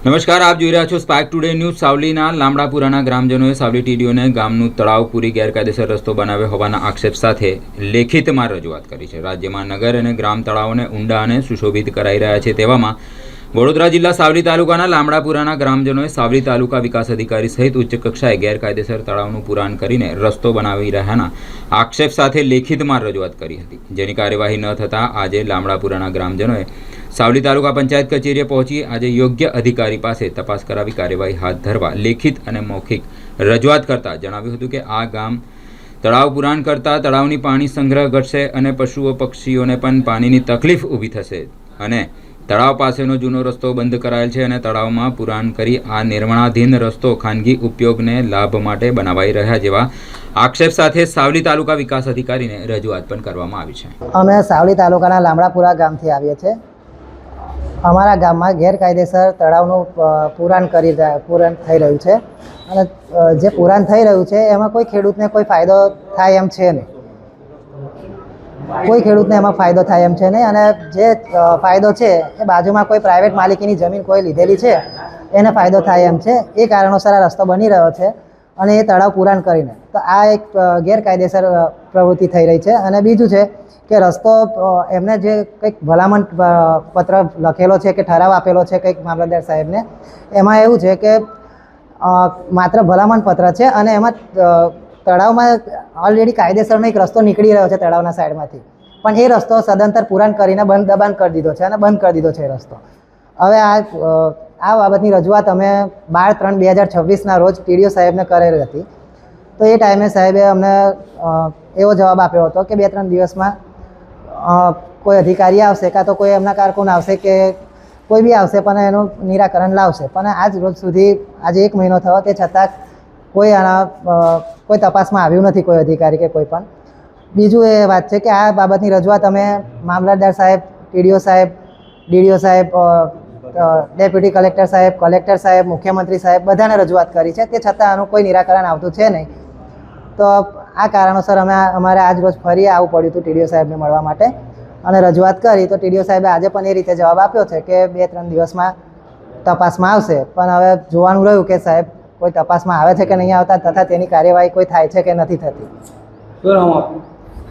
નમસ્કાર, આપ જોઈ રહ્યા છો સ્પાર્ક ટુડે ન્યૂઝ। સાવલીના લામડાપુરાના ગ્રામજનોએ સાવલી ટીડીઓને ગામનું તળાવ પૂરી ગેરકાયદેસર રસ્તો બનાવ્યો હોવાના આક્ષેપ સાથે લેખિતમાં રજૂઆત કરી છે। રાજ્યમાં નગર અને ગ્રામ તળાવોને ઊંડા અને સુશોભિત કરાઈ રહ્યા છે, તેવામાં વડોદરા જિલ્લા સાવલી તાલુકાના લામડાપુરાના ગ્રામજનોએ સાવલી તાલુકા વિકાસ અધિકારી સહિત ઉચ્ચ કક્ષાએ ગેરકાયદેસર તળાવનું પુરાણ કરીને રસ્તો બનાવી રહ્યાના આક્ષેપ સાથે લેખિતમાં રજૂઆત કરી હતી, જેની કાર્યવાહી ન થતાં આજે લામડાપુરાના ગ્રામજનોએ સાવલી તાલુકા પંચાયત કચેરીએ પહોંચી આજે યોગ્ય અધિકારી પાસે તપાસ કરાવી કાર્યવાહી હાથ ધરવા લેખિત અને મૌખિક રજૂઆત કરતા જણાવ્યું હતું કે આ ગામ તળાવ પુરાણ કરતા તળાવની પાણી સંગ્રહ ઘટશે અને પશુઓ પક્ષીઓને પણ પાણીની તકલીફ ઊભી થશે અને તળાવ પાસેનો જૂનો રસ્તો બંધ કરાયેલ છે અને તળાવમાં પુરાણ કરી આ નિર્માણાધીન રસ્તો ખાનગી ઉપયોગને લાભ માટે બનાવાઈ રહ્યા જેવા આક્ષેપ સાથે સાવલી તાલુકા વિકાસ અધિકારીને રજૂઆત પણ કરવામાં આવી છે। અમે સાવલી તાલુકાના લામડાપુરા ગામથી આવીએ છીએ। અમારા ગામમાં ગેરકાયદેસર તળાવનું પુરાણ થઈ રહ્યું છે અને જે પુરાણ થઈ રહ્યું છે એમાં કોઈ ખેડૂતને કોઈ ફાયદો થાય એમ છે નહીં। કોઈ ખેડૂતને એમાં ફાયદો થાય એમ છે નહીં અને જે ફાયદો છે એ બાજુમાં કોઈ પ્રાઇવેટ માલિકીની જમીન કોઈ લીધેલી છે એને ફાયદો થાય એમ છે। એ કારણોસર આ રસ્તો બની રહ્યો છે અને એ તળાવ પુરાણ કરીને તો આ એક ગેરકાયદેસર પ્રવૃત્તિ થઈ રહી છે। અને બીજું છે કે રસ્તો એમને જે કંઈક ભલામણ પત્ર લખેલો છે કે ઠરાવ આપેલો છે કંઈક મામલતદાર સાહેબને, એમાં એવું છે કે માત્ર ભલામણ પત્ર છે અને એમાં તળાવમાં ઓલરેડી કાયદેસરનો એક રસ્તો નીકળી રહ્યો છે તળાવના સાઈડમાંથી, પણ એ રસ્તો સદંતર પુરાણ કરીને દબાણ કરી દીધો છે અને બંધ કરી દીધો છે એ રસ્તો। હવે આ બાબતની રજૂઆત અમે 12/3/2026ના રોજ ટીડીઓ સાહેબને કરેલી હતી, તો એ ટાઈમે સાહેબે અમને એવો જવાબ આપ્યો હતો કે 2-3 દિવસમાં કોઈ અધિકારી આવશે કાં તો કોઈ એમના કારકુન આવશે કે કોઈ બી આવશે પણ એનું નિરાકરણ લાવશે, પણ આજ રોજ સુધી આજે 1 મહિનો થયો તે છતાં કોઈ તપાસમાં આવ્યું નથી કોઈ અધિકારી કે કોઈ પણ। બીજું એ વાત છે કે આ બાબતની રજૂઆત અમે મામલતદાર સાહેબ, ટીડીઓ સાહેબ, ડીડીઓ સાહેબ, ડેપ્યુટી કલેક્ટર સાહેબ, કલેક્ટર સાહેબ, મુખ્યમંત્રી સાહેબ બધાને રજૂઆત કરી છે, તે છતાં આનું કોઈ નિરાકરણ આવતું છે નહીં। તો આ કારણોસર અમારે આજ રોજ ફરી આવવું પડ્યું હતું ટીડીઓ સાહેબને મળવા માટે અને રજૂઆત કરી, તો ટીડીઓ સાહેબે આજે પણ એ રીતે જવાબ આપ્યો છે કે 2-3 દિવસમાં તપાસમાં આવશે, પણ હવે જોવાનું રહ્યું કે સાહેબ કોઈ તપાસમાં આવે છે કે નહીં આવતા તથા તેની કાર્યવાહી કોઈ થાય છે કે નથી થતી।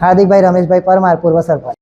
હાર્દિકભાઈ રમેશભાઈ પરમાર, પૂર્વ સરપંચ।